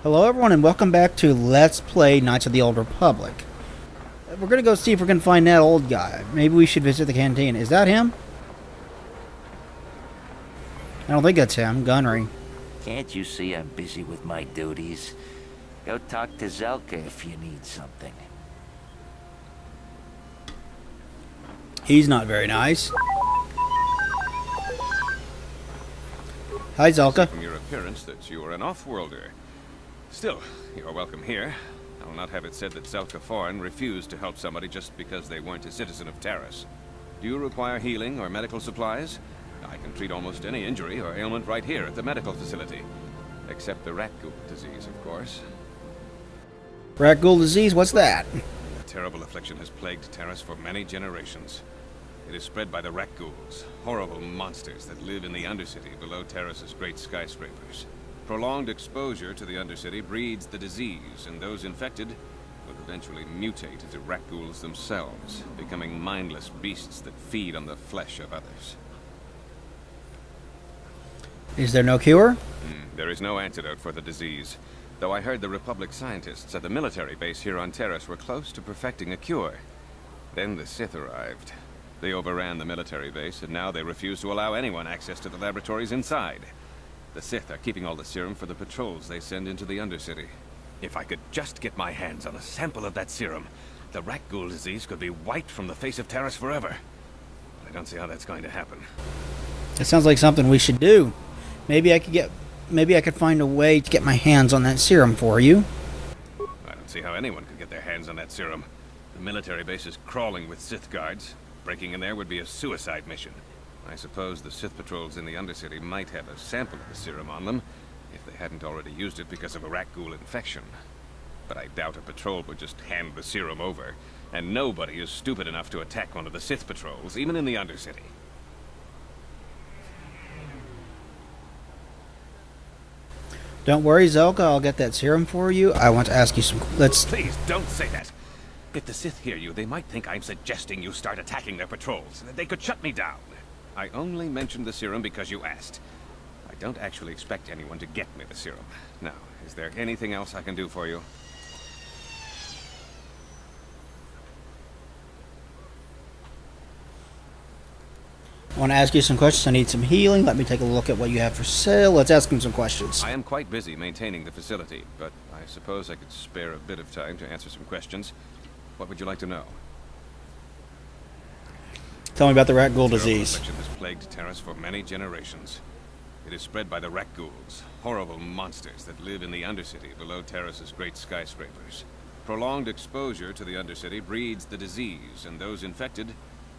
Hello everyone and welcome back to Let's Play Knights of the Old Republic. We're gonna go see if we can find that old guy. Maybe we should visit the canteen. Is that him? I don't think that's him. Gunnery. Can't you see I'm busy with my duties? Go talk to Zelka if you need something. He's not very nice. Hi Zelka. From your appearance that you are an off-worlder. Still, you're welcome here. I'll not have it said that Zelka Foreign refused to help somebody just because they weren't a citizen of Terrace. Do you require healing or medical supplies? I can treat almost any injury or ailment right here at the medical facility. Except the rat ghoul disease, of course. Rat ghoul disease? What's that? A terrible affliction has plagued Terrace for many generations. It is spread by the rat ghouls, horrible monsters that live in the Undercity below Terrace's great skyscrapers. Prolonged exposure to the Undercity breeds the disease, and those infected will eventually mutate into rat ghouls themselves, becoming mindless beasts that feed on the flesh of others. Is there no cure? There is no antidote for the disease, though I heard the Republic scientists at the military base here on Terrace were close to perfecting a cure. Then the Sith arrived. They overran the military base, and now they refuse to allow anyone access to the laboratories inside. The Sith are keeping all the serum for the patrols they send into the Undercity. If I could just get my hands on a sample of that serum, the rat ghoul disease could be wiped from the face of Terrace forever. But I don't see how that's going to happen. It sounds like something we should do. Maybe I could find a way to get my hands on that serum for you. I don't see how anyone could get their hands on that serum. The military base is crawling with Sith guards. Breaking in there would be a suicide mission. I suppose the Sith patrols in the Undercity might have a sample of the serum on them, if they hadn't already used it because of a rat ghoul infection. But I doubt a patrol would just hand the serum over, and nobody is stupid enough to attack one of the Sith patrols, even in the Undercity. Don't worry, Zelka. I'll get that serum for you. I want to ask you some... Please, don't say that! If the Sith hear you, they might think I'm suggesting you start attacking their patrols. They could shut me down. I only mentioned the serum because you asked. I don't actually expect anyone to get me the serum. Now, is there anything else I can do for you? I want to ask you some questions. I need some healing. Let me take a look at what you have for sale. Let's ask him some questions. I am quite busy maintaining the facility, but I suppose I could spare a bit of time to answer some questions. What would you like to know? Tell me about the rat ghoul disease. The infection has plagued Terrace for many generations. It is spread by the rat ghouls, horrible monsters that live in the Undercity below Terrace's great skyscrapers. Prolonged exposure to the Undercity breeds the disease, and those infected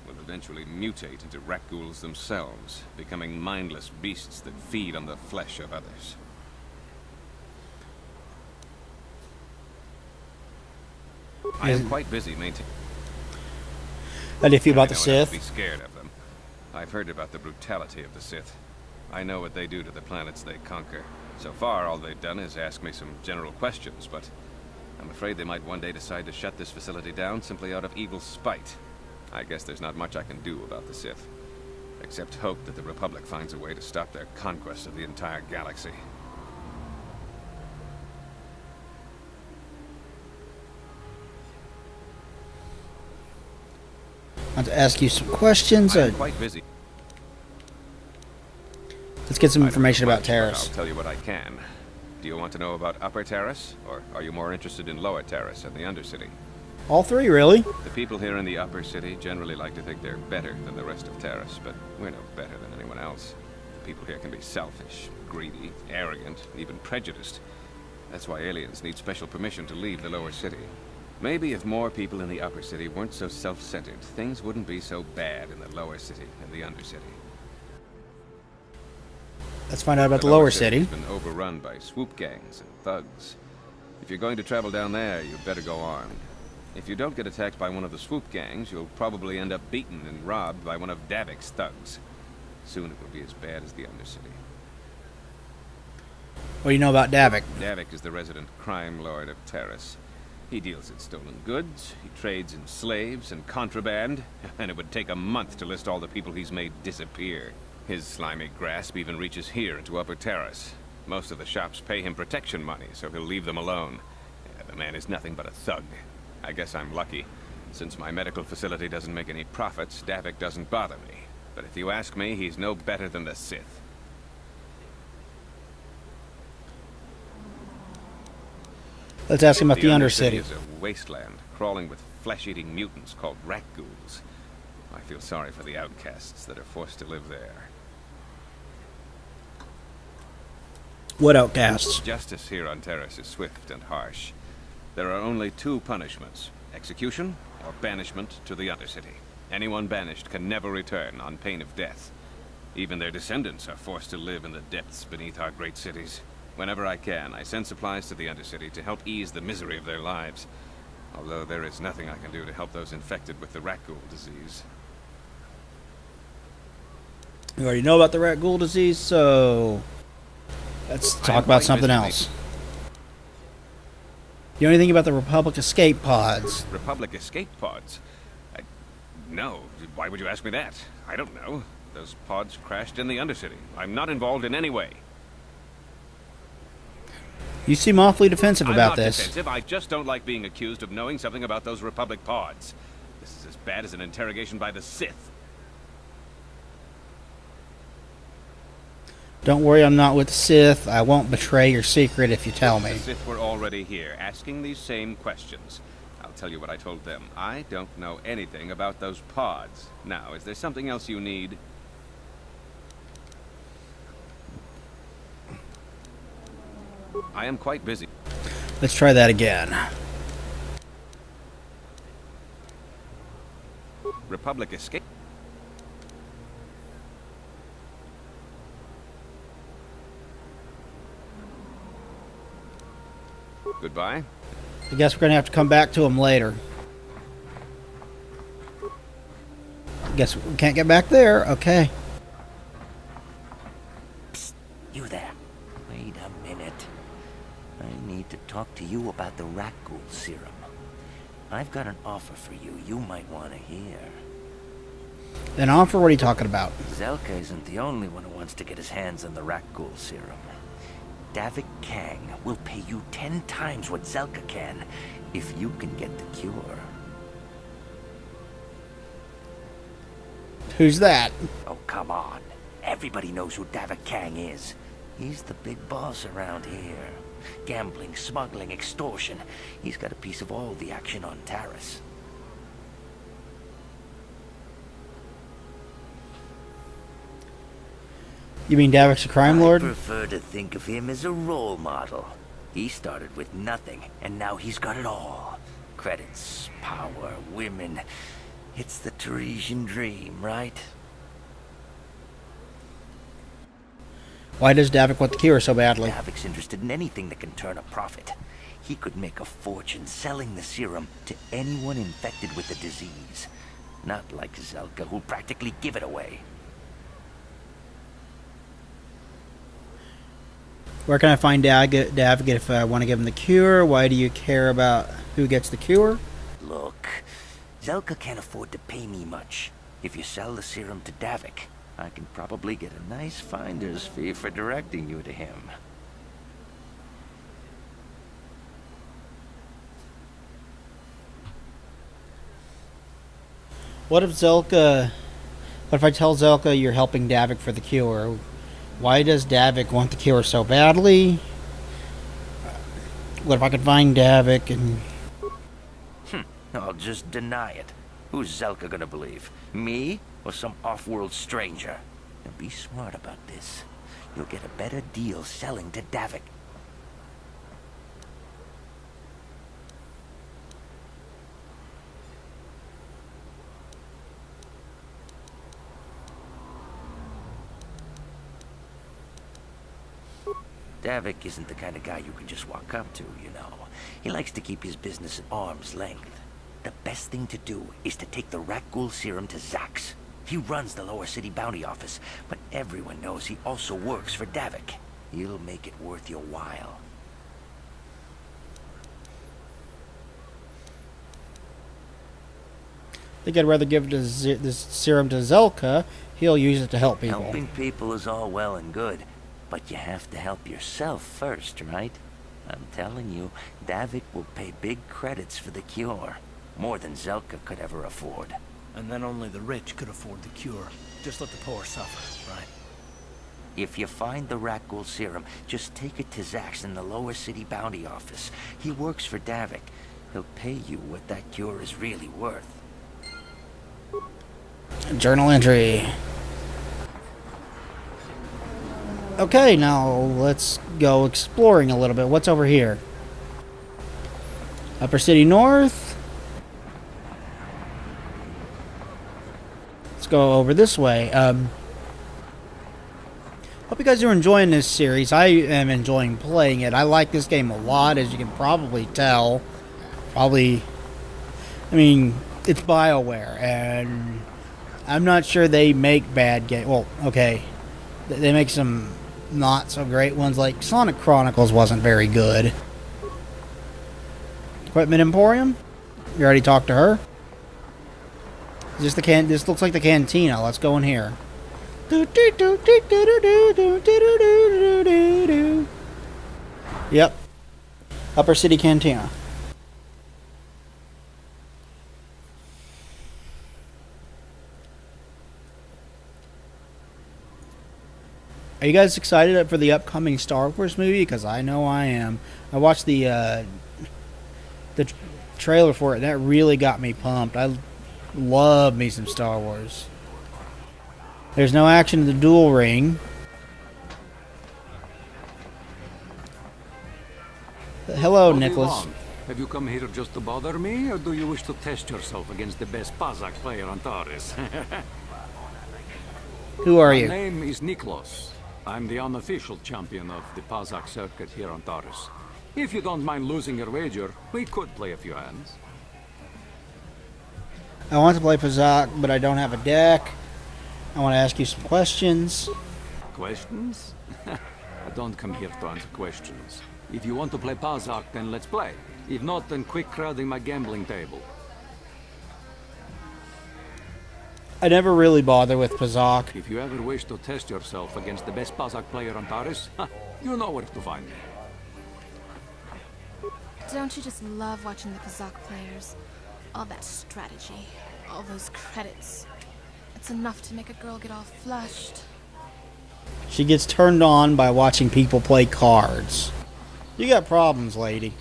will eventually mutate into rat ghouls themselves, becoming mindless beasts that feed on the flesh of others. I am quite busy maintaining... How do you feel about the Sith? Be scared of them. I've heard about the brutality of the Sith. I know what they do to the planets they conquer. So far, all they've done is ask me some general questions, but I'm afraid they might one day decide to shut this facility down simply out of evil spite. I guess there's not much I can do about the Sith, except hope that the Republic finds a way to stop their conquest of the entire galaxy. I want to ask you some questions. I'm quite busy. Let's get some information about Terrace. I'll tell you what I can. Do you want to know about Upper Terrace, or are you more interested in Lower Terrace and the Undercity? All three, really? The people here in the Upper City generally like to think they're better than the rest of Terrace, but we're no better than anyone else. The people here can be selfish, greedy, arrogant, even prejudiced. That's why aliens need special permission to leave the Lower City. Maybe if more people in the Upper City weren't so self-centered, things wouldn't be so bad in the Lower City and the Undercity. Let's find out about the Lower City. It's been overrun by swoop gangs and thugs. If you're going to travel down there, you'd better go armed. If you don't get attacked by one of the swoop gangs, you'll probably end up beaten and robbed by one of Davik's thugs. Soon it will be as bad as the Undercity. What do you know about Davik? Davik is the resident crime lord of Terrace. He deals in stolen goods, he trades in slaves and contraband, and it would take a month to list all the people he's made disappear. His slimy grasp even reaches here into Upper Terrace. Most of the shops pay him protection money, so he'll leave them alone. Yeah, the man is nothing but a thug. I guess I'm lucky. Since my medical facility doesn't make any profits, Davik doesn't bother me. But if you ask me, he's no better than the Sith. Let's ask him about the Undercity. Is a wasteland crawling with flesh-eating mutants called rat ghouls. I feel sorry for the outcasts that are forced to live there. What outcasts? Justice here on Terrace is swift and harsh. There are only two punishments: execution or banishment to the Undercity. Anyone banished can never return on pain of death. Even their descendants are forced to live in the depths beneath our great cities. Whenever I can, I send supplies to the Undercity to help ease the misery of their lives. Although there is nothing I can do to help those infected with the rat ghoul disease. You already know about the rat ghoul disease, so let's talk about something else. You know anything about the Republic escape pods? Republic escape pods? No. Why would you ask me that? I don't know. Those pods crashed in the Undercity. I'm not involved in any way. You seem awfully defensive about this. I'm not defensive. I just don't like being accused of knowing something about those Republic pods. This is as bad as an interrogation by the Sith. Don't worry, I'm not with the Sith. I won't betray your secret if you tell me. The Sith were already here, asking these same questions. I'll tell you what I told them. I don't know anything about those pods. Now, is there something else you need? I am quite busy. Let's try that again. Republic escape. Goodbye. I guess we're going to have to come back to him later. Guess we can't get back there. Okay. Psst, you there. Wait a minute. I need to talk to you about the rat ghoul serum. I've got an offer for you might want to hear. An offer? What are you talking about? Zelka isn't the only one who wants to get his hands on the rat ghoul serum. Davik Kang will pay you 10 times what Zelka can if you can get the cure. Who's that? Oh, come on. Everybody knows who Davik Kang is. He's the big boss around here. Gambling, smuggling, extortion. He's got a piece of all the action on Taris. You mean Davik's a crime lord? I prefer to think of him as a role model. He started with nothing, and now he's got it all. Credits, power, women. It's the Teresian dream, right? Why does Davik want the cure so badly? Davik's interested in anything that can turn a profit. He could make a fortune selling the serum to anyone infected with the disease. Not like Zelka, who'll practically give it away. Where can I find Davik if I want to give him the cure? Why do you care about who gets the cure? Look, Zelka can't afford to pay me much. If you sell the serum to Davik, I can probably get a nice finder's fee for directing you to him. What if Zelka... What if I tell Zelka you're helping Davik for the cure? Why does Davik want the cure so badly? What if I could find Davik and... I'll just deny it. Who's Zelka gonna believe? Me or some off-world stranger? Now be smart about this. You'll get a better deal selling to Davik. Davik isn't the kind of guy you can just walk up to, you know. He likes to keep his business at arm's length. The best thing to do is to take the rat ghoul serum to Zax. He runs the Lower City Bounty Office, but everyone knows he also works for Davik. He'll make it worth your while. I think I'd rather give this serum to Zelka. He'll use it to help people. Helping people is all well and good, But you have to help yourself first, right? I'm telling you, Davik will pay big credits for the cure. More than Zelka could ever afford. And then only the rich could afford the cure. Just let the poor suffer, right? If you find the rat ghoul serum, just take it to Zax in the Lower City Bounty Office. He works for Davik. He'll pay you what that cure is really worth. Journal entry. Okay, now let's go exploring a little bit. What's over here? Upper City North. Let's go over this way. Hope you guys are enjoying this series. I am enjoying playing it. I like this game a lot, as you can probably tell. I mean, it's BioWare, and I'm not sure they make bad games. Well, okay, they make some not so great ones, like Sonic Chronicles wasn't very good. Equipment Emporium? You already talked to her? Is this this looks like the cantina. Let's go in here. Yep. Upper City Cantina. Are you guys excited for the upcoming Star Wars movie? Because I know I am. I watched the trailer for it, and that really got me pumped. I love me some Star Wars. There's no action in the duel ring. Hello, Nicholas. Have you come here just to bother me, or do you wish to test yourself against the best Pazak player on Taurus? Who are you? My name is Niklos. I'm the unofficial champion of the Pazak circuit here on Taurus. If you don't mind losing your wager, we could play a few hands. I want to play Pazak, but I don't have a deck. I want to ask you some questions. Questions? I don't come here to answer questions. If you want to play Pazak, then let's play. If not, then quit crowding my gambling table. I never really bother with Pazak. If you ever wish to test yourself against the best Pazak player on Taurus, you know where to find me. Don't you just love watching the Kazakh players? All that strategy, all those credits. It's enough to make a girl get all flushed. She gets turned on by watching people play cards. You got problems, lady.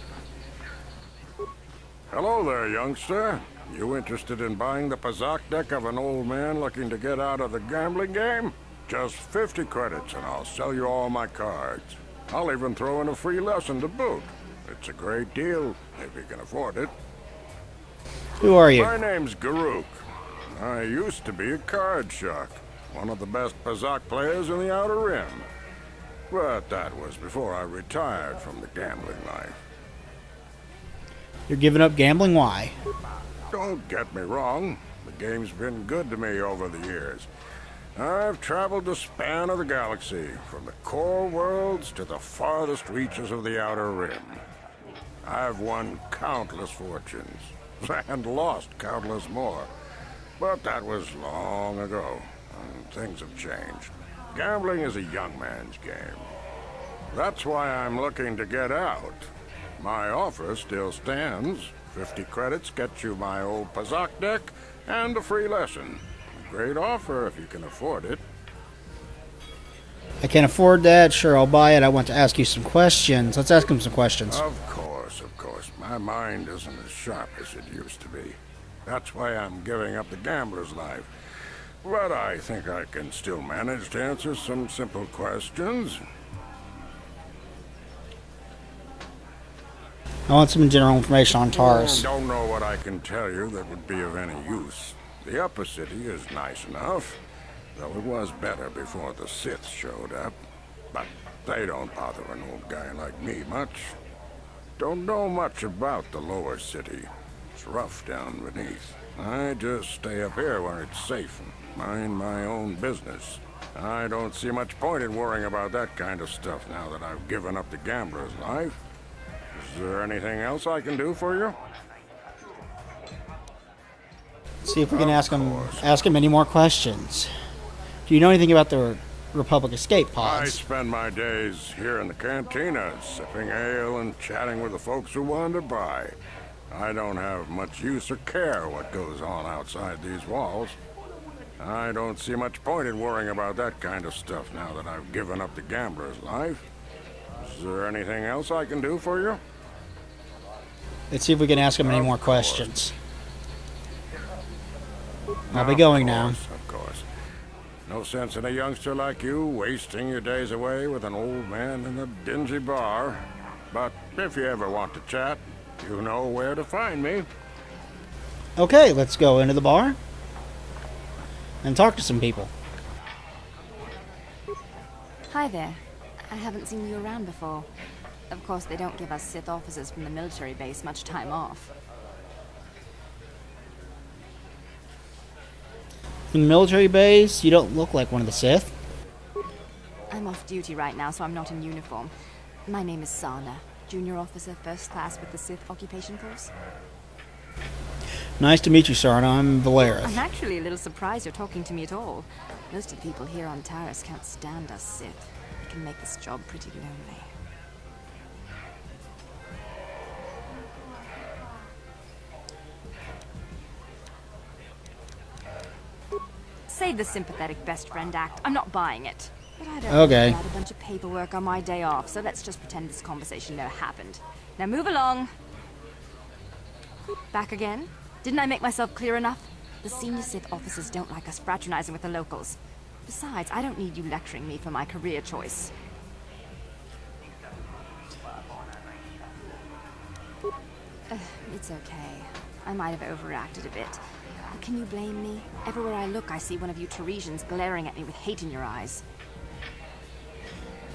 Hello there, youngster. You interested in buying the Pazak deck of an old man looking to get out of the gambling game? Just 50 credits and I'll sell you all my cards. I'll even throw in a free lesson to boot. It's a great deal, if you can afford it. Who are you? My name's Garuk. I used to be a card shark, one of the best Pazak players in the Outer Rim. But that was before I retired from the gambling life. You're giving up gambling? Why? Don't get me wrong. The game's been good to me over the years. I've traveled the span of the galaxy, from the core worlds to the farthest reaches of the Outer Rim. I've won countless fortunes, and lost countless more. But that was long ago, and things have changed. Gambling is a young man's game. That's why I'm looking to get out. My offer still stands. 50 credits gets you my old Pazak deck and a free lesson. A great offer if you can afford it. I can't afford that. Sure, I'll buy it. I want to ask you some questions. Let's ask him some questions. Of course, of course. My mind isn't as sharp as it used to be. That's why I'm giving up the gambler's life. But I think I can still manage to answer some simple questions. I want some general information on Taurus. I don't know what I can tell you that would be of any use. The upper city is nice enough, though it was better before the Sith showed up. But they don't bother an old guy like me much. Don't know much about the lower city. It's rough down beneath. I just stay up here where it's safe and mind my own business. I don't see much point in worrying about that kind of stuff now that I've given up the gambler's life. Is there anything else I can do for you? See if we can ask him any more questions. Do you know anything about the Republic escape I pods. spend my days here in the cantina, sipping ale and chatting with the folks who wander by. I don't have much use or care what goes on outside these walls. I don't see much point in worrying about that kind of stuff now that I've given up the gambler's life. Is there anything else I can do for you? Let's see if we can ask him any more questions. I'll be going now. Of course. No sense in a youngster like you wasting your days away with an old man in a dingy bar. But if you ever want to chat, you know where to find me. Okay, let's go into the bar and talk to some people. Hi there. I haven't seen you around before. Of course, they don't give us Sith officers from the military base much time off. From the military base, you don't look like one of the Sith. I'm off duty right now, so I'm not in uniform. My name is Sana, junior officer, first class with the Sith occupation force. Nice to meet you, Sarna. I'm Valeris. I'm actually a little surprised you're talking to me at all. Most of the people here on Taris can't stand us Sith. It can make this job pretty lonely. Save the sympathetic best friend act. I'm not buying it. But I don't Okay. have a bunch of paperwork on my day off, so let's just pretend this conversation never happened. Now move along. Back again? Didn't I make myself clear enough? The senior Sith officers don't like us fraternizing with the locals. Besides, I don't need you lecturing me for my career choice. It's okay. I might have overreacted a bit. Can you blame me? Everywhere I look, I see one of you Taresians glaring at me with hate in your eyes.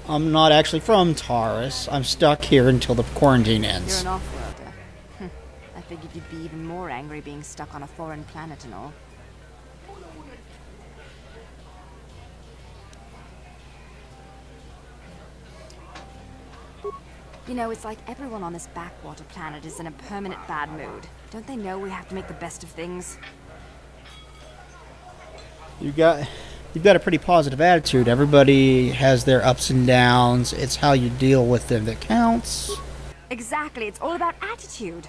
I'm not actually from Taris. I'm stuck here until the quarantine You're ends. an off-worlder. I figured you'd be even more angry being stuck on a foreign planet and all. You know, it's like everyone on this backwater planet is in a permanent bad mood. Don't they know we have to make the best of things? You've got a pretty positive attitude. Everybody has their ups and downs. It's how you deal with them that counts. Exactly, it's all about attitude.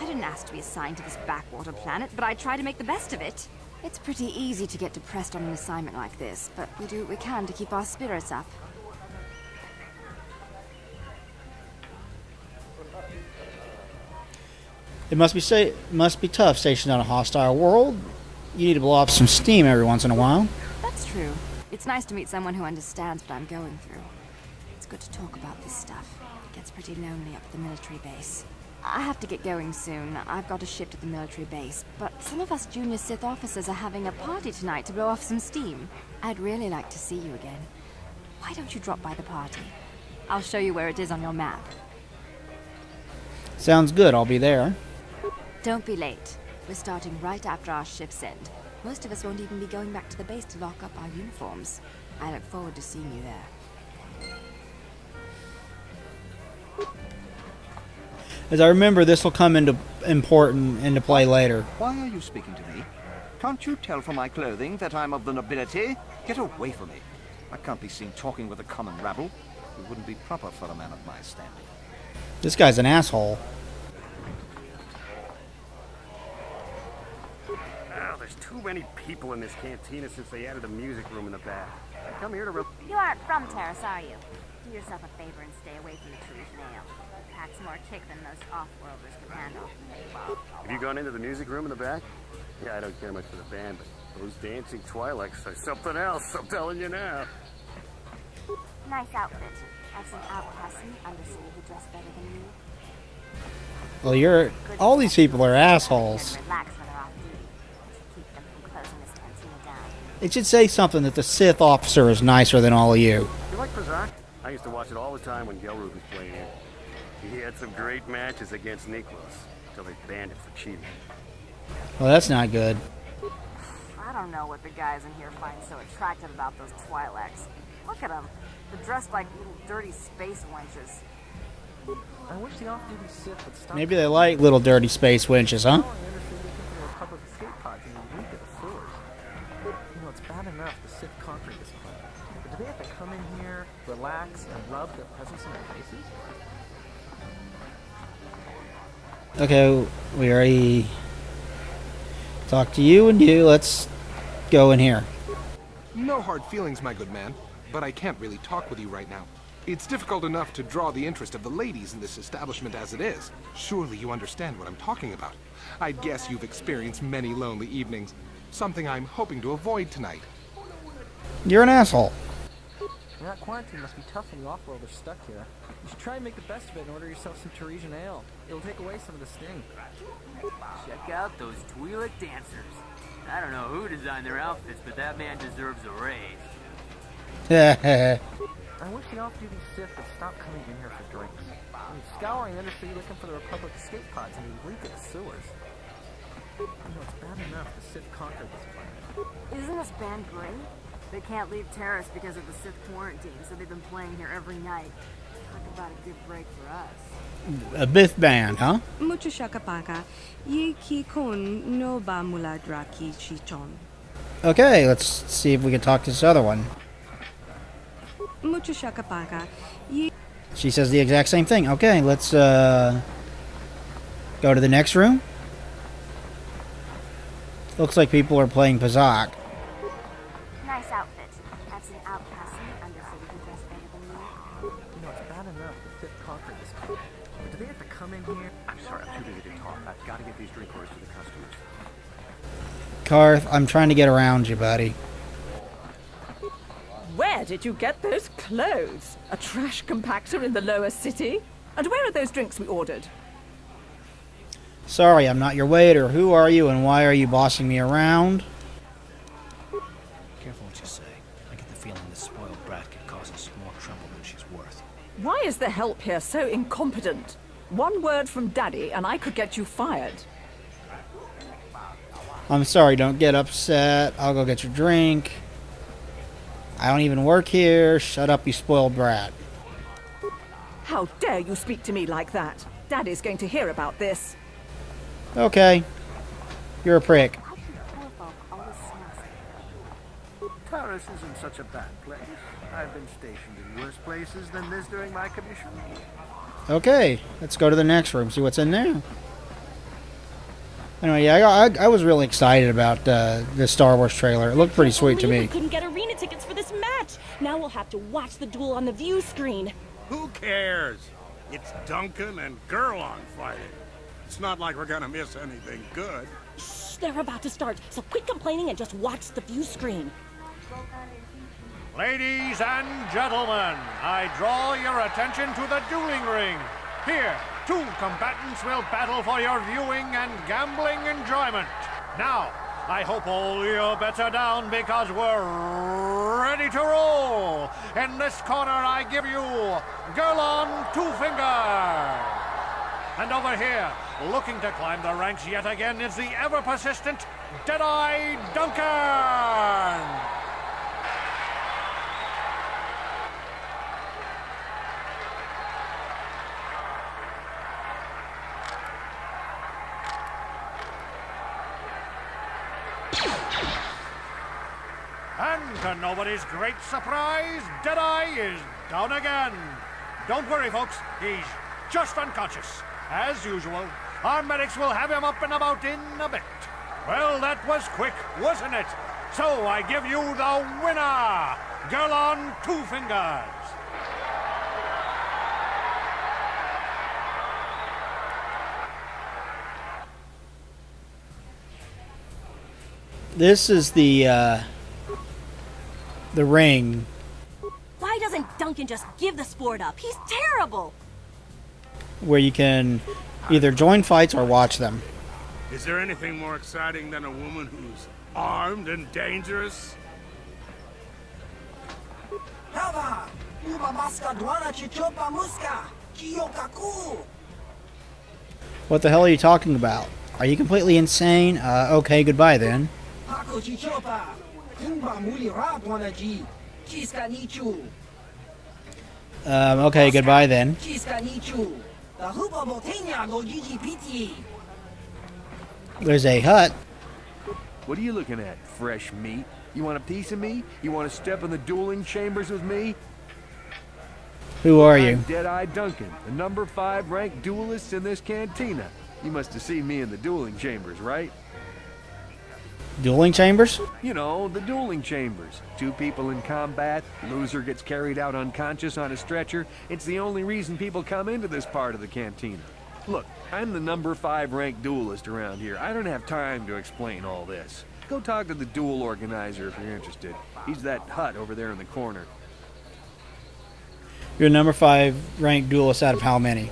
I didn't ask to be assigned to this backwater planet, but I try to make the best of it. It's pretty easy to get depressed on an assignment like this, but we do what we can to keep our spirits up. It must be tough stationed on a hostile world. You need to blow off some steam every once in a while. That's true. It's nice to meet someone who understands what I'm going through. It's good to talk about this stuff. It gets pretty lonely up at the military base. I have to get going soon. I've got a shift at the military base, but some of us junior Sith officers are having a party tonight to blow off some steam. I'd really like to see you again. Why don't you drop by the party? I'll show you where it is on your map. Sounds good. I'll be there. Don't be late. We're starting right after our shift's end. Most of us won't even be going back to the base to lock up our uniforms. I look forward to seeing you there. As I remember, this will come into play later. Why are you speaking to me? Can't you tell from my clothing that I'm of the nobility? Get away from me. I can't be seen talking with a common rabble. It wouldn't be proper for a man of my standing. This guy's an asshole. There's too many people in this cantina since they added a music room in the back. I come here to You aren't from Taris, are you? Do yourself a favor and stay away from the Taresian ale. Packs more kick than most off-worlders can handle. Have you gone into the music room in the back? Yeah, I don't care much for the band, but those dancing Twi'leks are something else, I'm telling you now. Nice outfit. I've seen outcasts in the undercity who dress better than you. Well, all these people are assholes. Relax when they're off duty. Keep them from closing this cantina down. It should say something that the Sith officer is nicer than all of you. You like Pazak? I used to watch it all the time when Gelrud was playing here. He had some great matches against Niklas, until they banned him for cheating. Well, that's not good. I don't know what the guys in here find so attractive about those Twi'leks. Look at them. They're dressed like little dirty space wenches. I wish the off-duty Sith would stop. Maybe they like little dirty space winches, huh? Republic escape pods in the League of the Swords. You know, it's bad enough the Sith conquering this planet. But do they have to come in here, relax, and rub their presence in their faces? Okay, we already talked to you and you. Let's go in here. No hard feelings, my good man, but I can't really talk with you right now. It's difficult enough to draw the interest of the ladies in this establishment as it is. Surely you understand what I'm talking about. I guess you've experienced many lonely evenings, something I'm hoping to avoid tonight. You're an asshole. That quarantine must be tough when the off-worlders stuck here. You should try and make the best of it and order yourself some Teresian ale. It'll take away some of the sting. Check out those Twi'lek dancers. I don't know who designed their outfits, but that man deserves a raise. I wish the off-duty Sith would stop coming in here for drinks. I'm scouring the Undercity looking for the Republic escape pods, and we leak at the sewers. You know, it's bad enough the Sith conquered this planet. Isn't this band great? They can't leave Terrace because of the Sith quarantine, so they've been playing here every night. Talk about a good break for us. A BITH band, huh? Mucho shakapaka. Ye ki kon no ba muladraki chichon. Okay, let's see if we can talk to this other one. Mucho shakapaka. She says the exact same thing. Okay, let's go to the next room. Looks like people are playing Pazak. Nice outfit. I've seen outcasts in the Undercity who dress better than you. You know, it's bad enough the Sith conquered this planet. But do they have to come in here? I'm sorry, I'm too busy to talk. I've got to get these drink orders to the customers. Karth, I'm trying to get around you, buddy. Where did you get those clothes? A trash compactor in the lower city? And where are those drinks we ordered? Sorry, I'm not your waiter. Who are you and why are you bossing me around? Careful what you say. I get the feeling this spoiled brat could cause us more trouble than she's worth. Why is the help here so incompetent? One word from Daddy and I could get you fired. I'm sorry, don't get upset. I'll go get your drink. I don't even work here. Shut up, you spoiled brat. How dare you speak to me like that? Daddy's going to hear about this. Okay. You're a prick. Taurus isn't such a bad place. I've been stationed in worse places than this during my commission. Okay, let's go to the next room, see what's in there. Anyway, yeah, I was really excited about the Star Wars trailer. It looked pretty sweet to me. We couldn't get arena tickets for this match. Now we'll have to watch the duel on the view screen. Who cares? It's Duncan and Gurlon fighting. It's not like we're gonna miss anything good. Shh, they're about to start, so quit complaining and just watch the view screen. Ladies and gentlemen, I draw your attention to the dueling ring. Here, two combatants will battle for your viewing and gambling enjoyment. Now, I hope all your bets are down because we're ready to roll. In this corner, I give you Gurlon Two Fingers. And over here, looking to climb the ranks yet again, is the ever-persistent Deadeye Duncan. And to nobody's great surprise, Deadeye is down again. Don't worry, folks. He's just unconscious. As usual, our medics will have him up and about in a bit. Well, that was quick, wasn't it? So I give you the winner, Gurlon Two Fingers. This is the ring. Why doesn't Duncan just give the sport up? He's terrible. Where you can either join fights or watch them. Is there anything more exciting than a woman who's armed and dangerous? What the hell are you talking about? Are you completely insane? Okay, goodbye then. Okay, goodbye then. There's a hut. What are you looking at? Fresh meat? You want a piece of me? You want to step in the dueling chambers with me? Who are you? I'm Deadeye Duncan, the number 5 ranked duelist in this cantina. You must have seen me in the dueling chambers, right? Dueling chambers? You know, the dueling chambers. 2 people in combat, loser gets carried out unconscious on a stretcher. It's the only reason people come into this part of the cantina. Look, I'm the number 5 ranked duelist around here. I don't have time to explain all this. Go talk to the duel organizer if you're interested. He's that hut over there in the corner. You're number 5 ranked duelist out of how many?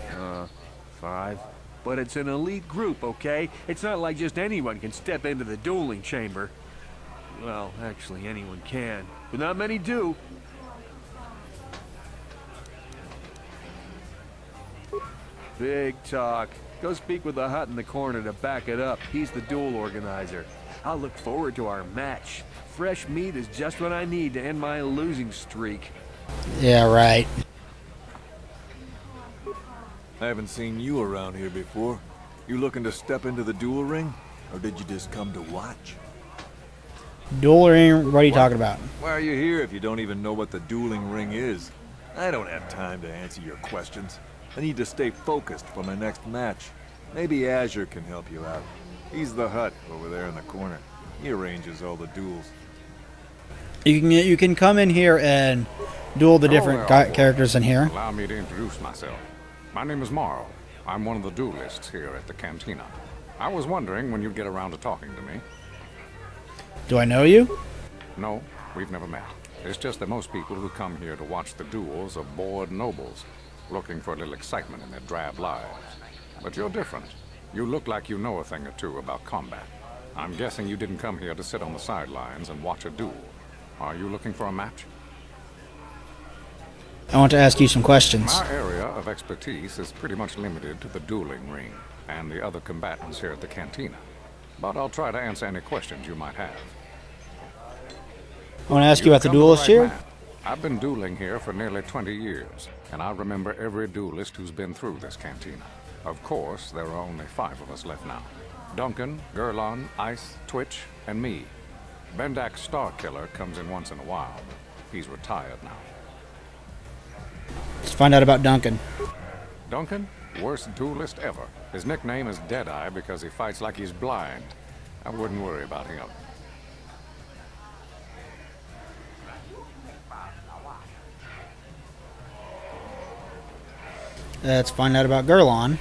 5. But it's an elite group, okay? It's not like just anyone can step into the dueling chamber. Well, actually, anyone can, but not many do. Big talk. Go speak with the hut in the corner to back it up. He's the duel organizer. I'll look forward to our match. Fresh meat is just what I need to end my losing streak. Yeah, right. I haven't seen you around here before. You looking to step into the duel ring? Or did you just come to watch? Duel ring? What are you talking about? Why are you here if you don't even know what the dueling ring is? I don't have time to answer your questions. I need to stay focused for my next match. Maybe Azure can help you out. He's the hut over there in the corner. He arranges all the duels. You can come in here and duel the different characters in here. Allow me to introduce myself. My name is Morrow. I'm one of the duelists here at the cantina. I was wondering when you'd get around to talking to me. Do I know you? No, we've never met. It's just that most people who come here to watch the duels are bored nobles, looking for a little excitement in their drab lives. But you're different. You look like you know a thing or two about combat. I'm guessing you didn't come here to sit on the sidelines and watch a duel. Are you looking for a match? I want to ask you some questions. My area of expertise is pretty much limited to the dueling ring and the other combatants here at the cantina. But I'll try to answer any questions you might have. I want to ask you about the duelist here. I've been dueling here for nearly 20 years, and I remember every duelist who's been through this cantina. Of course, there are only 5 of us left now. Duncan, Gurlon, Ice, Twitch, and me. Bendak Starkiller comes in once in a while. He's retired now. Let's find out about Duncan. Duncan? Worst duelist ever. His nickname is Deadeye because he fights like he's blind. I wouldn't worry about him. Let's find out about Gurlon.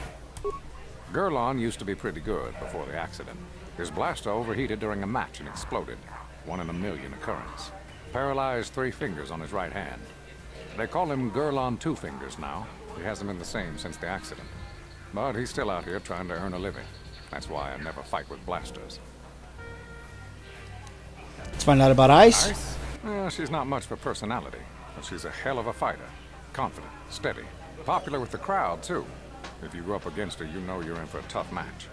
Gurlon used to be pretty good before the accident. His blaster overheated during a match and exploded. 1 in a million occurrence. Paralyzed 3 fingers on his right hand. They call him Gurlon Two Fingers now. He hasn't been the same since the accident. But he's still out here trying to earn a living. That's why I never fight with blasters. Let's find out about Ice. Ice? Well, she's not much for personality, but she's a hell of a fighter. Confident, steady, popular with the crowd, too. If you go up against her, you know you're in for a tough match.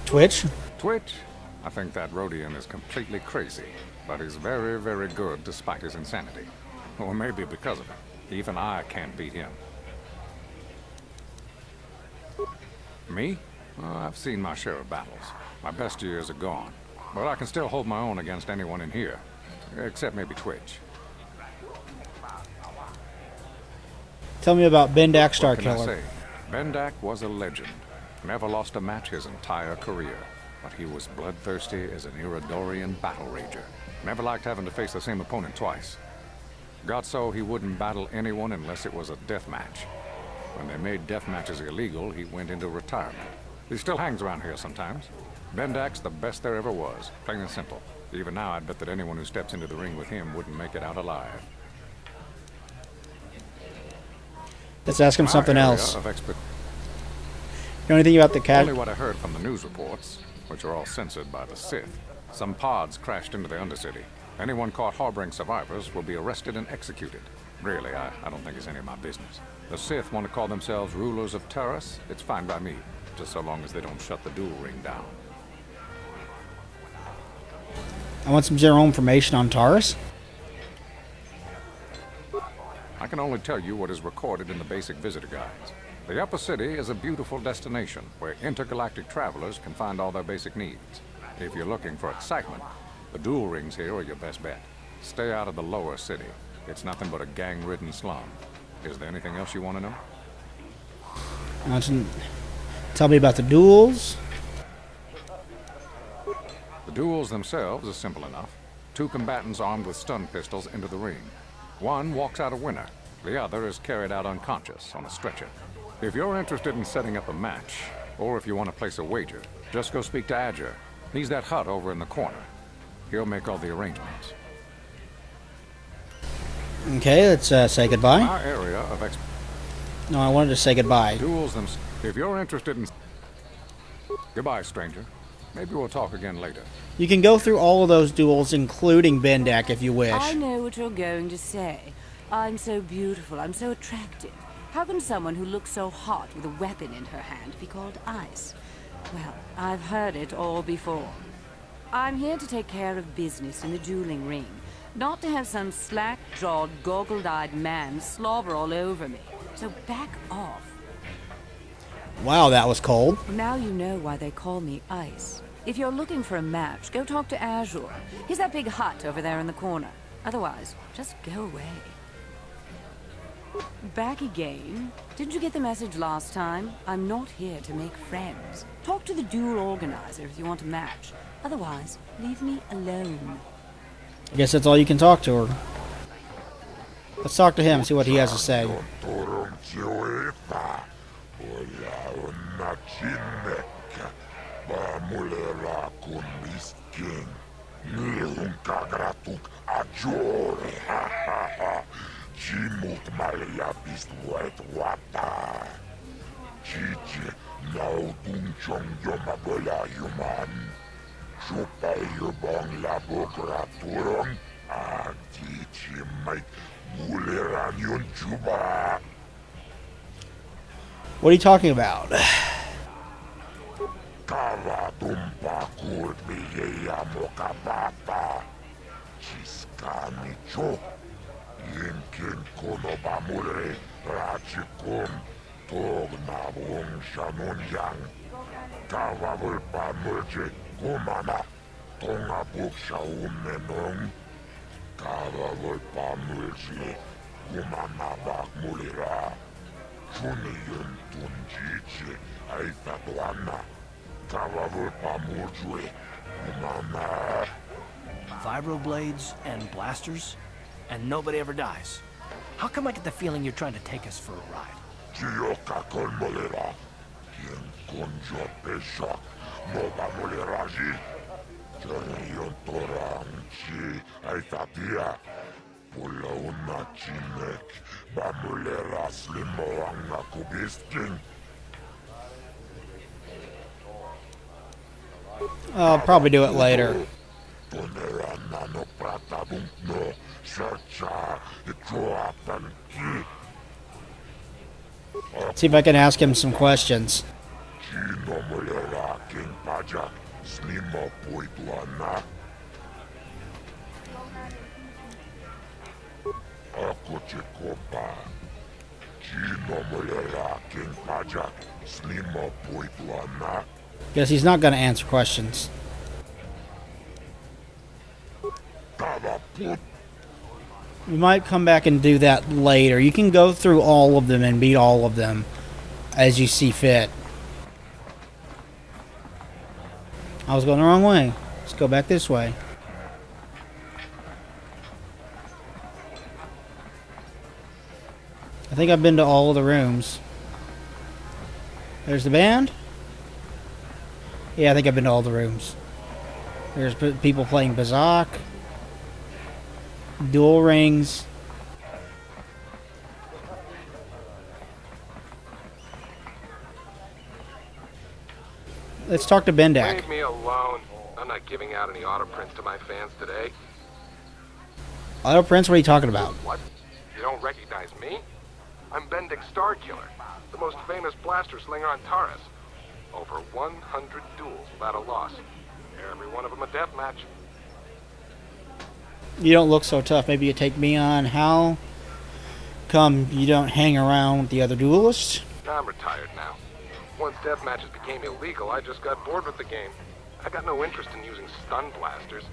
Twitch? Twitch? I think that Rhodian is completely crazy, but he's very, very good despite his insanity. Or maybe because of it. Even I can't beat him. Me? Well, I've seen my share of battles. My best years are gone. But I can still hold my own against anyone in here. Except maybe Twitch. Tell me about Bendak Starkiller. What can I say? Bendak was a legend. Never lost a match his entire career. But he was bloodthirsty as an Iridorian battle rager. Never liked having to face the same opponent twice. Got so he wouldn't battle anyone unless it was a death match. When they made death matches illegal, he went into retirement. He still hangs around here sometimes. Bendak's the best there ever was, plain and simple. Even now, I'd bet that anyone who steps into the ring with him wouldn't make it out alive. Let's ask him something else. You know anything about the cat? Only what I heard from the news reports, which are all censored by the Sith. Some pods crashed into the Undercity. Anyone caught harboring survivors will be arrested and executed. Really, I don't think it's any of my business. The Sith want to call themselves rulers of Taurus. It's fine by me, just so long as they don't shut the duel ring down. I want some general information on Taurus. I can only tell you what is recorded in the basic visitor guides. The Upper City is a beautiful destination where intergalactic travelers can find all their basic needs. If you're looking for excitement, The duel rings here are your best bet. Stay out of the lower city. It's nothing but a gang-ridden slum. Is there anything else you want to know? Tell me about the duels. The duels themselves are simple enough. Two combatants armed with stun pistols enter the ring. One walks out a winner. The other is carried out unconscious on a stretcher. If you're interested in setting up a match, or if you want to place a wager, just go speak to Adger. He's that hut over in the corner. He'll make all the arrangements. Okay, let's say goodbye. Our area of No, I wanted to say goodbye. Duels them. If you're interested in... Goodbye, stranger. Maybe we'll talk again later. You can go through all of those duels, including Bendak, if you wish. I know what you're going to say. I'm so beautiful, I'm so attractive. How can someone who looks so hot with a weapon in her hand be called Ice? Well, I've heard it all before. I'm here to take care of business in the dueling ring, not to have some slack-jawed, goggled-eyed man slobber all over me. So back off. Wow, that was cold. Now you know why they call me Ice. If you're looking for a match, go talk to Azure. He's that big hut over there in the corner. Otherwise, just go away. Back again? Didn't you get the message last time? I'm not here to make friends. Talk to the duel organizer if you want a match. Otherwise, leave me alone. I guess that's all you can talk to her. Let's talk to him and see what he has to say. What are you talking about? Vibroblades and blasters, and nobody ever dies. How come I get the feeling you're trying to take us for a ride? I'll probably do it later. See if I can ask him some questions. Guess he's not going to answer questions. We might come back and do that later. You can go through all of them and beat all of them as you see fit. I was going the wrong way. Let's go back this way. I think I've been to all of the rooms. There's the band. Yeah, I think I've been to all the rooms. There's people playing Bazak. Duel rings. Let's talk to Bendak. Leave me alone. I'm not giving out any auto prints to my fans today. Auto prints? What are you talking about? What? You don't recognize me? I'm Bendak Starkiller, the most famous blaster slinger on Taurus. Over 100 duels without a loss. Every one of them a death match. You don't look so tough. Maybe you take me on. How come you don't hang around with the other duelists? I'm retired now. Once death matches became illegal, I just got bored with the game. I got no interest in using stun blasters.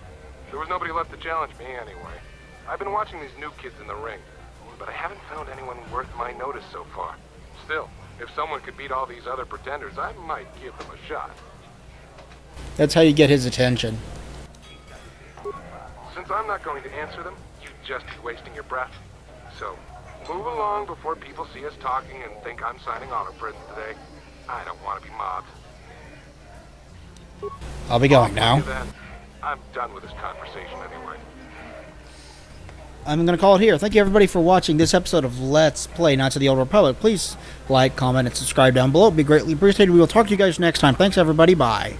There was nobody left to challenge me anyway. I've been watching these new kids in the ring, but I haven't found anyone worth my notice so far. Still, if someone could beat all these other pretenders, I might give them a shot. That's how you get his attention. Since I'm not going to answer them, you'd just be wasting your breath. So, move along before people see us talking and think I'm signing autoprints today. I don't want to be mobbed. I'll be going now. Then, I'm done with this conversation anyway. I'm going to call it here. Thank you everybody for watching this episode of Let's Play Knights of the Old Republic. Please like, comment, and subscribe down below. It would be greatly appreciated. We will talk to you guys next time. Thanks everybody. Bye.